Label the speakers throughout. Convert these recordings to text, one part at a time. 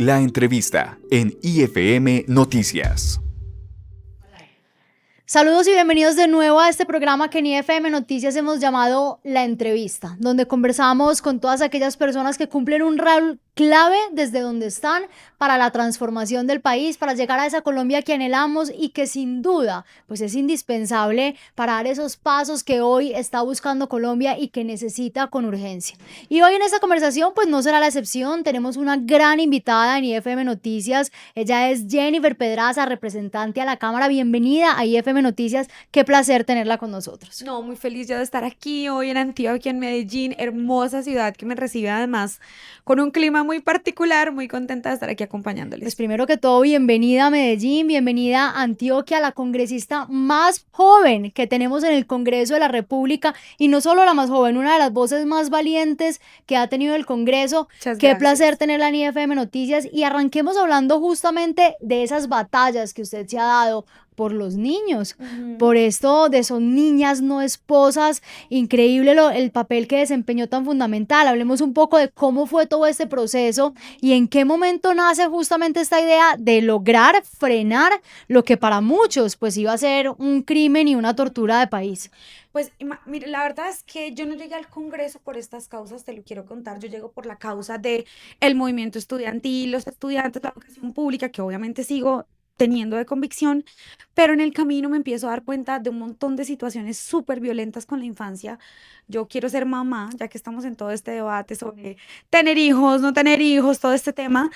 Speaker 1: La entrevista en IFM Noticias.
Speaker 2: Saludos y bienvenidos de nuevo a este programa que en IFM Noticias hemos llamado La Entrevista, donde conversamos con todas aquellas personas que cumplen un rol clave desde donde están para la transformación del país, para llegar a esa Colombia que anhelamos y que sin duda pues es indispensable para dar esos pasos que hoy está buscando Colombia y que necesita con urgencia. Y hoy en esta conversación pues no será la excepción, tenemos una gran invitada en IFM Noticias, ella es Jennifer Pedraza, representante a la Cámara. Bienvenida a IFM Noticias, qué placer tenerla con nosotros.
Speaker 3: No, muy feliz yo de estar aquí hoy en Antioquia, en Medellín, hermosa ciudad que me recibe además con un clima muy particular, muy contenta de estar aquí acompañándoles.
Speaker 2: Pues primero que todo, bienvenida a Medellín, bienvenida a Antioquia, la congresista más joven que tenemos en el Congreso de la República, y no solo la más joven, una de las voces más valientes que ha tenido el Congreso.
Speaker 3: Muchas
Speaker 2: Qué
Speaker 3: gracias.
Speaker 2: placer tenerla en IFM Noticias, y arranquemos hablando justamente de esas batallas que usted se ha dado por los niños, por esto de son niñas no esposas. Increíble el papel que desempeñó tan fundamental. Hablemos un poco de cómo fue todo este proceso y en qué momento nace justamente esta idea de lograr frenar lo que para muchos pues iba a ser un crimen y una tortura de país.
Speaker 3: Pues mire, la verdad es que yo no llegué al Congreso por estas causas, te lo quiero contar. Yo llego por la causa de el movimiento estudiantil, los estudiantes, la educación pública, que obviamente sigo teniendo de convicción, pero en el camino me empiezo a dar cuenta de un montón de situaciones súper violentas con la infancia. Yo quiero ser mamá, ya que estamos en todo este debate sobre tener hijos, no tener hijos, todo este tema.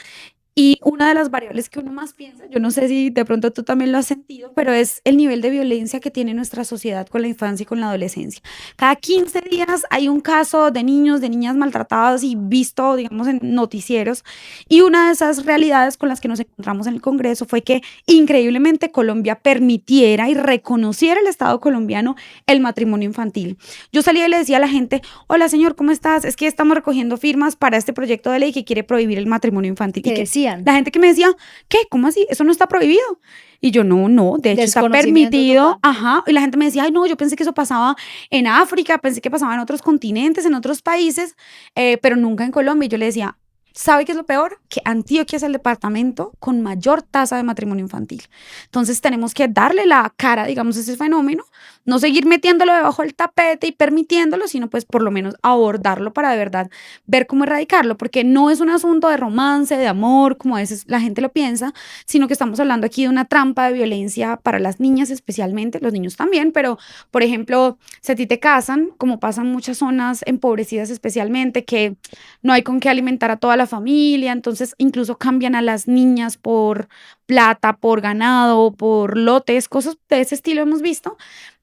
Speaker 3: Y una de las variables que uno más piensa, yo no sé si de pronto tú también lo has sentido, pero es el nivel de violencia que tiene nuestra sociedad con la infancia y con la adolescencia. Cada 15 días hay un caso de niños, de niñas maltratadas y visto, digamos, en noticieros. Y una de esas realidades con las que nos encontramos en el Congreso fue que increíblemente Colombia permitiera y reconociera el Estado colombiano el matrimonio infantil. Yo salía y le decía a la gente: hola señor, ¿cómo estás? Es que estamos recogiendo firmas para este proyecto de ley que quiere prohibir el matrimonio infantil.
Speaker 2: ¿Qué
Speaker 3: Y que
Speaker 2: decían?
Speaker 3: la gente que me decía: ¿qué? ¿Cómo así? Eso no está prohibido. Y yo, no, de hecho está
Speaker 2: Desconocimiento
Speaker 3: permitido.
Speaker 2: total.
Speaker 3: Ajá. Y la gente me decía: ay, no, yo pensé que eso pasaba en África, pensé que pasaba en otros continentes, en otros países, pero nunca en Colombia. Y yo le decía: ¿sabe qué es lo peor? Que Antioquia es el departamento con mayor tasa de matrimonio infantil. Entonces tenemos que darle la cara, digamos, a ese fenómeno, no seguir metiéndolo debajo del tapete y permitiéndolo, sino pues por lo menos abordarlo para de verdad ver cómo erradicarlo, porque no es un asunto de romance, de amor, como a veces la gente lo piensa, sino que estamos hablando aquí de una trampa de violencia para las niñas especialmente, los niños también, pero por ejemplo, si a ti te casan, como pasa en muchas zonas empobrecidas especialmente, que no hay con qué alimentar a toda la familia, entonces incluso cambian a las niñas por plata, por ganado, por lotes, cosas de ese estilo hemos visto.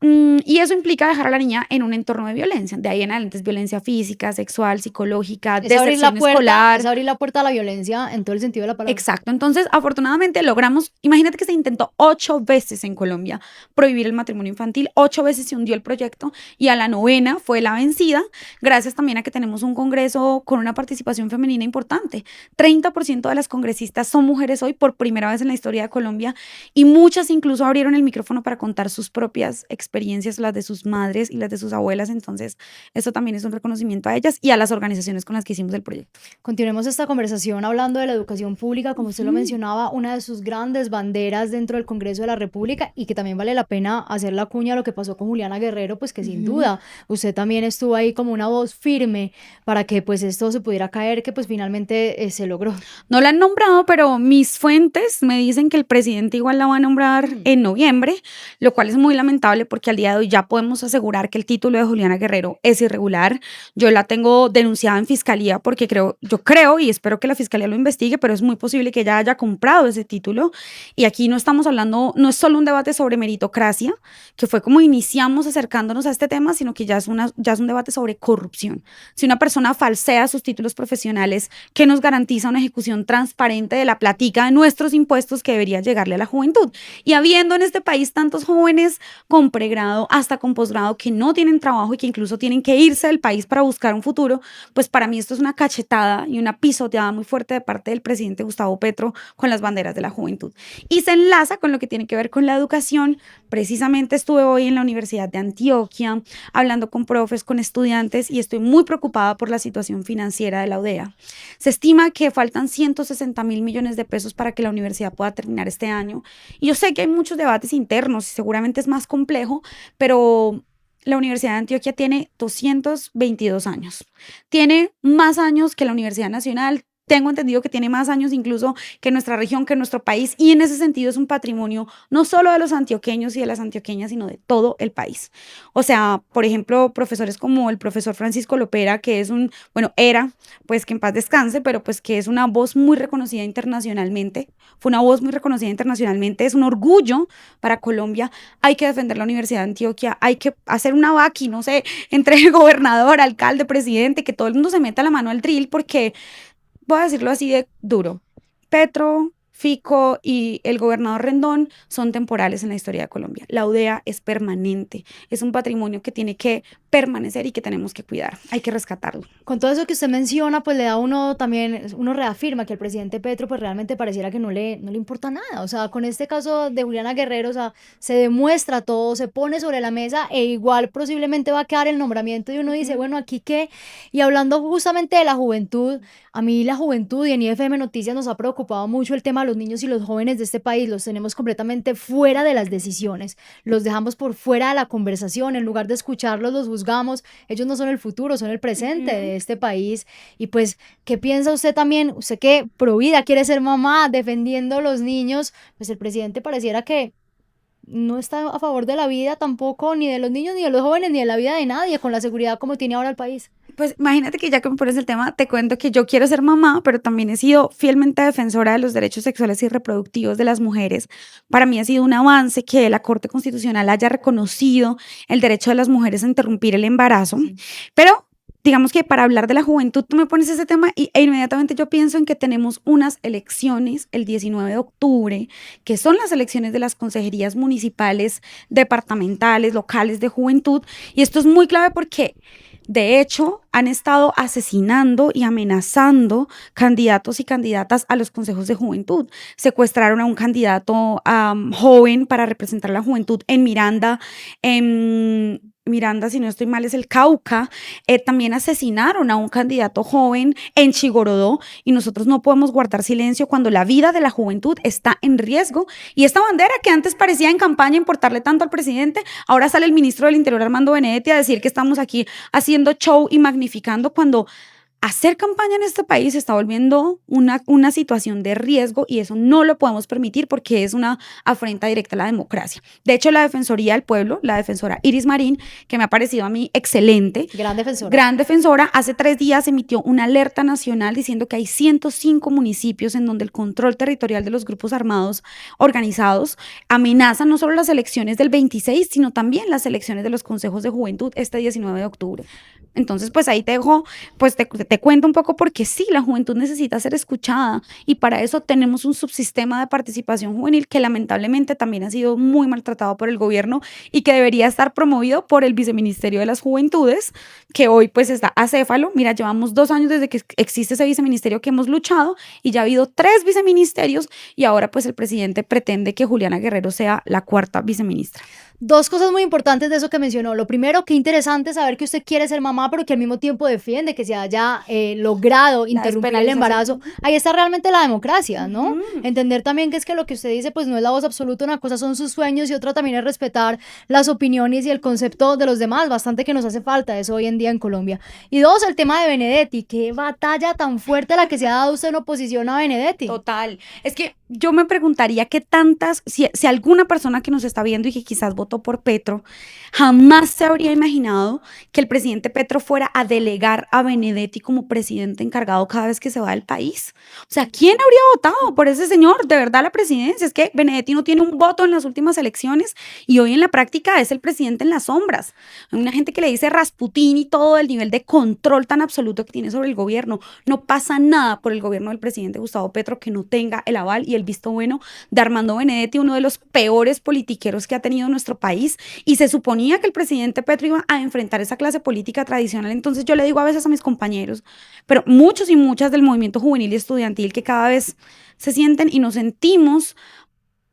Speaker 3: Y eso implica dejar a la niña en un entorno de violencia. De ahí en adelante es violencia física, sexual, psicológica, deserción escolar.
Speaker 2: Es abrir la puerta a la violencia en todo el sentido de la palabra.
Speaker 3: Exacto. Entonces, afortunadamente logramos, imagínate que se intentó 8 veces en Colombia prohibir el matrimonio infantil, 8 veces se hundió el proyecto y a la 9ª fue la vencida, gracias también a que tenemos un Congreso con una participación femenina importante. 30% de las congresistas son mujeres hoy por primera vez en la historia de Colombia, y muchas incluso abrieron el micrófono para contar sus propias experiencias, las de sus madres y las de sus abuelas. Entonces eso también es un reconocimiento a ellas y a las organizaciones con las que hicimos el proyecto.
Speaker 2: Continuemos esta conversación hablando de la educación pública, como usted lo mencionaba, una de sus grandes banderas dentro del Congreso de la República, y que también vale la pena hacer la cuña a lo que pasó con Juliana Guerrero, pues que sin duda usted también estuvo ahí como una voz firme para que pues esto se pudiera caer, que pues finalmente se logró.
Speaker 3: No la han nombrado, pero mis fuentes me dicen que el presidente igual la va a nombrar en noviembre, lo cual es muy lamentable porque al día de hoy ya podemos asegurar que el título de Juliana Guerrero es irregular. Yo la tengo denunciada en fiscalía porque yo creo y espero que la fiscalía lo investigue, pero es muy posible que ella haya comprado ese título. Y aquí no estamos hablando, no es solo un debate sobre meritocracia, que fue como iniciamos acercándonos a este tema, sino que ya es un debate sobre corrupción. Si una persona falsea sus títulos profesionales, ¿qué nos garantiza una ejecución transparente de la platica de nuestros impuestos puestos que debería llegarle a la juventud. Y habiendo en este país tantos jóvenes con pregrado hasta con posgrado que no tienen trabajo y que incluso tienen que irse del país para buscar un futuro, pues para mí esto es una cachetada y una pisoteada muy fuerte de parte del presidente Gustavo Petro con las banderas de la juventud. Y se enlaza con lo que tiene que ver con la educación. Precisamente estuve hoy en la Universidad de Antioquia hablando con profes, con estudiantes, y estoy muy preocupada por la situación financiera de la UDEA. Se estima que faltan 160.000 millones de pesos para que la universidad pueda terminar este año. Y yo sé que hay muchos debates internos y seguramente es más complejo, pero la Universidad de Antioquia tiene 222 años. Tiene más años que la Universidad Nacional. Tengo entendido que tiene más años incluso que nuestra región, que nuestro país, y en ese sentido es un patrimonio no solo de los antioqueños y de las antioqueñas, sino de todo el país. O sea, por ejemplo, profesores como el profesor Francisco Lopera, que es era, pues que en paz descanse, pero pues que es una voz muy reconocida internacionalmente, fue una voz muy reconocida internacionalmente, es un orgullo para Colombia. Hay que defender la Universidad de Antioquia, hay que hacer una vaqui, no sé, entre el gobernador, alcalde, presidente, que todo el mundo se meta la mano al drill, porque voy a decirlo así de duro: Petro, Fico y el gobernador Rendón son temporales en la historia de Colombia. La UDEA es permanente, es un patrimonio que tiene que permanecer y que tenemos que cuidar, hay que rescatarlo.
Speaker 2: Con todo eso que usted menciona, pues le da uno también, uno reafirma que el presidente Petro pues realmente pareciera que no le importa nada. O sea, con este caso de Juliana Guerrero, o sea, se demuestra todo, se pone sobre la mesa, e igual posiblemente va a quedar el nombramiento y uno dice, bueno, ¿aquí qué? Y hablando justamente de la juventud, a mí la juventud, y en IFM Noticias nos ha preocupado mucho el tema de los niños y los jóvenes de este país. Los tenemos completamente fuera de las decisiones, los dejamos por fuera de la conversación, en lugar de escucharlos los juzgamos. Ellos no son el futuro, son el presente de este país. Y pues, ¿qué piensa usted también? Usted que pro vida quiere ser mamá, defendiendo a los niños, pues el presidente pareciera que no está a favor de la vida tampoco, ni de los niños, ni de los jóvenes, ni de la vida de nadie, con la seguridad como tiene ahora el país.
Speaker 3: Pues imagínate que ya que me pones el tema, te cuento que yo quiero ser mamá, pero también he sido fielmente defensora de los derechos sexuales y reproductivos de las mujeres. Para mí ha sido un avance que la Corte Constitucional haya reconocido el derecho de las mujeres a interrumpir el embarazo, pero digamos que para hablar de la juventud, tú me pones ese tema e inmediatamente yo pienso en que tenemos unas elecciones el 19 de octubre, que son las elecciones de las consejerías municipales, departamentales, locales de juventud, y esto es muy clave porque de hecho, han estado asesinando y amenazando candidatos y candidatas a los consejos de juventud. Secuestraron a un candidato joven para representar a la juventud en Miranda, si no estoy mal, es el Cauca. También asesinaron a un candidato joven en Chigorodó, y nosotros no podemos guardar silencio cuando la vida de la juventud está en riesgo. Y esta bandera que antes parecía en campaña importarle tanto al presidente, ahora sale el ministro del Interior, Armando Benedetti, a decir que estamos aquí haciendo show y magnificando, cuando hacer campaña en este país se está volviendo una situación de riesgo, y eso no lo podemos permitir porque es una afrenta directa a la democracia. De hecho, la Defensoría del Pueblo, la defensora Iris Marín, que me ha parecido a mí excelente, gran defensora, hace 3 días emitió una alerta nacional diciendo que hay 105 municipios en donde el control territorial de los grupos armados organizados amenazan no solo las elecciones del 26, sino también las elecciones de los consejos de juventud este 19 de octubre. Entonces, pues ahí te dejo, pues te cuento un poco, porque sí, la juventud necesita ser escuchada, y para eso tenemos un subsistema de participación juvenil que lamentablemente también ha sido muy maltratado por el gobierno y que debería estar promovido por el Viceministerio de las Juventudes, que hoy pues está acéfalo. Mira, llevamos 2 años desde que existe ese viceministerio que hemos luchado, y ya ha habido 3 viceministerios, y ahora pues el presidente pretende que Juliana Guerrero sea la 4ª viceministra.
Speaker 2: 2 cosas muy importantes de eso que mencionó. Lo primero, qué interesante saber que usted quiere ser mamá, pero que al mismo tiempo defiende que se haya logrado interrumpir el embarazo. Ahí está realmente la democracia, ¿no? Entender también que es que lo que usted dice pues no es la voz absoluta, una cosa son sus sueños y otra también es respetar las opiniones y el concepto de los demás, bastante que nos hace falta eso hoy en día en Colombia. Y 2, el tema de Benedetti, qué batalla tan fuerte la que se ha dado usted en oposición a Benedetti.
Speaker 3: Total, es que yo me preguntaría qué tantas, si alguna persona que nos está viendo y que quizás votó votó por Petro, jamás se habría imaginado que el presidente Petro fuera a delegar a Benedetti como presidente encargado cada vez que se va del país. O sea, ¿quién habría votado por ese señor? De verdad, la presidencia. Es que Benedetti no tiene un voto en las últimas elecciones y hoy en la práctica es el presidente en las sombras. Hay una gente que le dice Rasputín y todo el nivel de control tan absoluto que tiene sobre el gobierno. No pasa nada por el gobierno del presidente Gustavo Petro que no tenga el aval y el visto bueno de Armando Benedetti, uno de los peores politiqueros que ha tenido nuestro país, y se suponía que el presidente Petro iba a enfrentar esa clase política tradicional. Entonces yo le digo a veces a mis compañeros, pero muchos y muchas del movimiento juvenil y estudiantil, que cada vez se sienten y nos sentimos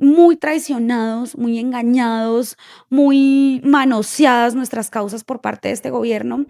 Speaker 3: muy traicionados, muy engañados, muy manoseadas nuestras causas por parte de este gobierno.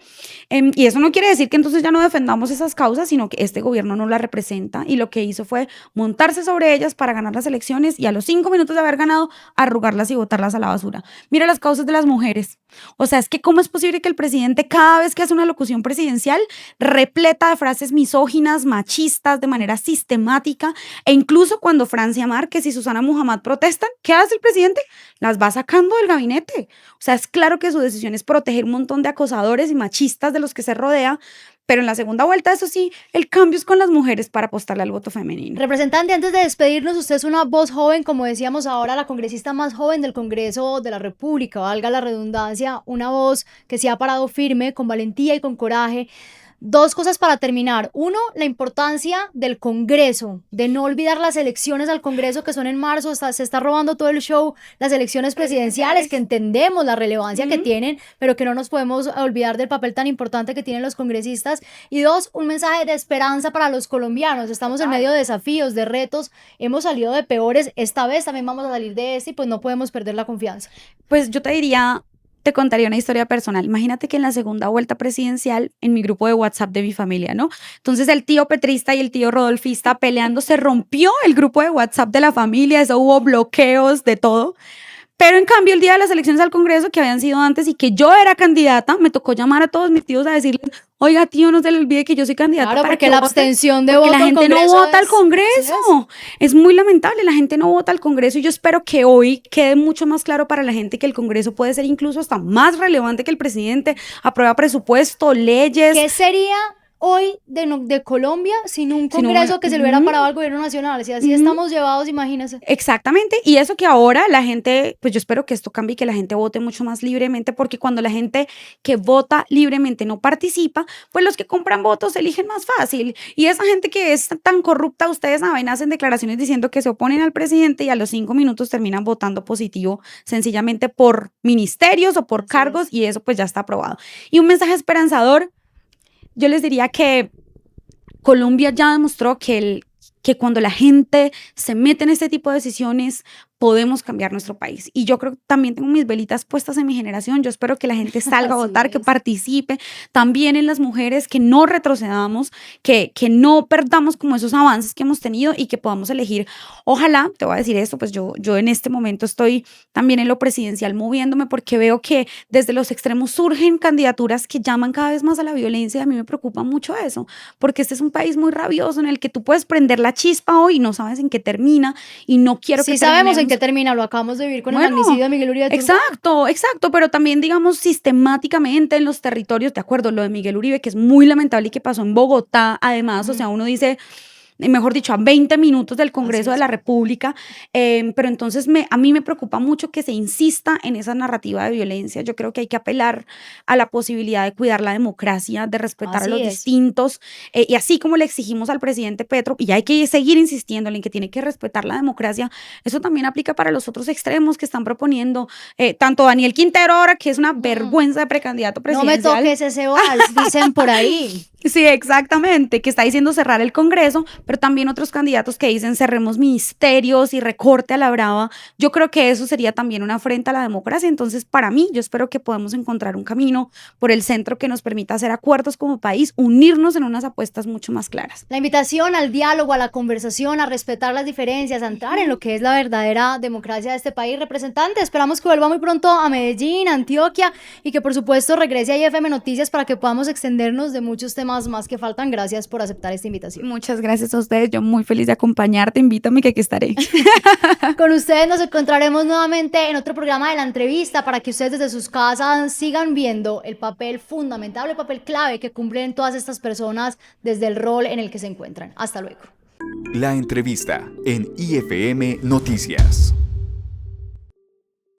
Speaker 3: Y eso no quiere decir que entonces ya no defendamos esas causas, sino que este gobierno no las representa y lo que hizo fue montarse sobre ellas para ganar las elecciones y a los 5 minutos de haber ganado, arrugarlas y botarlas a la basura. Mira las causas de las mujeres. O sea, es que ¿cómo es posible que el presidente cada vez que hace una locución presidencial repleta de frases misóginas, machistas, de manera sistemática, e incluso cuando Francia Márquez y Susana Muhammad protestan, ¿qué hace el presidente? Las va sacando del gabinete. O sea, es claro que su decisión es proteger un montón de acosadores y machistas de los que se rodea, pero en la segunda vuelta, eso sí, el cambio es con las mujeres para apostarle al voto femenino.
Speaker 2: Representante, antes de despedirnos, usted es una voz joven, como decíamos ahora, la congresista más joven del Congreso de la República, valga la redundancia, una voz que se ha parado firme, con valentía y con coraje. Dos cosas para terminar. Uno, la importancia del Congreso, de no olvidar las elecciones al Congreso que son en marzo. Se está robando todo el show, las elecciones presidenciales, que entendemos la relevancia que tienen, pero que no nos podemos olvidar del papel tan importante que tienen los congresistas. Y dos, un mensaje de esperanza para los colombianos. Estamos en medio de desafíos, de retos, hemos salido de peores, esta vez también vamos a salir de este y pues no podemos perder la confianza.
Speaker 3: Pues yo te contaría una historia personal. Imagínate que en la segunda vuelta presidencial, en mi grupo de WhatsApp de mi familia, ¿no? Entonces el tío petrista y el tío rodolfista peleando, se rompió el grupo de WhatsApp de la familia, eso hubo bloqueos, de todo. Pero en cambio, el día de las elecciones al Congreso, que habían sido antes y que yo era candidata, me tocó llamar a todos mis tíos a decirles, oiga, tío, no se le olvide que yo soy candidata.
Speaker 2: Claro,
Speaker 3: para
Speaker 2: porque
Speaker 3: que
Speaker 2: la
Speaker 3: vote,
Speaker 2: abstención de
Speaker 3: porque
Speaker 2: voto
Speaker 3: la
Speaker 2: al
Speaker 3: gente no
Speaker 2: Congreso
Speaker 3: vota al Congreso. Es muy lamentable, la gente no vota al Congreso y yo espero que hoy quede mucho más claro para la gente que el Congreso puede ser incluso hasta más relevante que el presidente. Aprueba presupuesto, leyes.
Speaker 2: ¿Qué sería hoy de Colombia sin un Congreso que se le hubiera parado al gobierno nacional? Si así estamos llevados, imagínense.
Speaker 3: Exactamente, y eso que ahora la gente, pues yo espero que esto cambie y que la gente vote mucho más libremente, porque cuando la gente que vota libremente no participa, pues los que compran votos eligen más fácil, y esa gente que es tan corrupta, ustedes saben, hacen declaraciones diciendo que se oponen al presidente y a los 5 minutos terminan votando positivo, sencillamente por ministerios o por cargos, y eso pues ya está aprobado. Y un mensaje esperanzador, yo les diría que Colombia ya demostró que cuando la gente se mete en este tipo de decisiones, podemos cambiar nuestro país. Y yo creo que también tengo mis velitas puestas en mi generación. Yo espero que la gente salga a votar, que participe. También en las mujeres, que no retrocedamos, que no perdamos como esos avances que hemos tenido y que podamos elegir. Ojalá, te voy a decir esto, pues yo en este momento estoy también en lo presidencial moviéndome porque veo que desde los extremos surgen candidaturas que llaman cada vez más a la violencia. A mí me preocupa mucho eso, porque este es un país muy rabioso en el que tú puedes prender la chispa hoy y no sabes en qué termina, y no quiero que
Speaker 2: sabemos en qué termina, lo acabamos de vivir con el magnicidio de Miguel Uribe.
Speaker 3: Exacto, pero también digamos sistemáticamente en los territorios, de acuerdo, lo de Miguel Uribe, que es muy lamentable y que pasó en Bogotá, además, o sea, uno dice, mejor dicho, a 20 minutos del Congreso de la República, pero entonces a mí me preocupa mucho que se insista en esa narrativa de violencia. Yo creo que hay que apelar a la posibilidad de cuidar la democracia, de respetar a los distintos, y así como le exigimos al presidente Petro, y hay que seguir insistiendo en que tiene que respetar la democracia, eso también aplica para los otros extremos que están proponiendo, tanto Daniel Quintero ahora, que es una vergüenza de precandidato presidencial.
Speaker 2: No me toques ese vals, dicen por ahí.
Speaker 3: Sí, exactamente, que está diciendo cerrar el Congreso, pero también otros candidatos que dicen cerremos ministerios y recorte a la brava. Yo creo que eso sería también una afrenta a la democracia. Entonces, para mí, yo espero que podamos encontrar un camino por el centro que nos permita hacer acuerdos como país, unirnos en unas apuestas mucho más claras.
Speaker 2: La invitación al diálogo, a la conversación, a respetar las diferencias, a entrar en lo que es la verdadera democracia de este país. Representante, esperamos que vuelva muy pronto a Medellín, a Antioquia, y que por supuesto regrese a IFM Noticias para que podamos extendernos de muchos temas temas más que faltan. Gracias por aceptar esta invitación.
Speaker 3: Muchas gracias a ustedes, yo muy feliz de acompañarte, invítame que aquí estaré.
Speaker 2: Con ustedes nos encontraremos nuevamente en otro programa de La Entrevista para que ustedes desde sus casas sigan viendo el papel fundamental, el papel clave que cumplen todas estas personas desde el rol en el que se encuentran. Hasta luego.
Speaker 1: La Entrevista en IFM Noticias.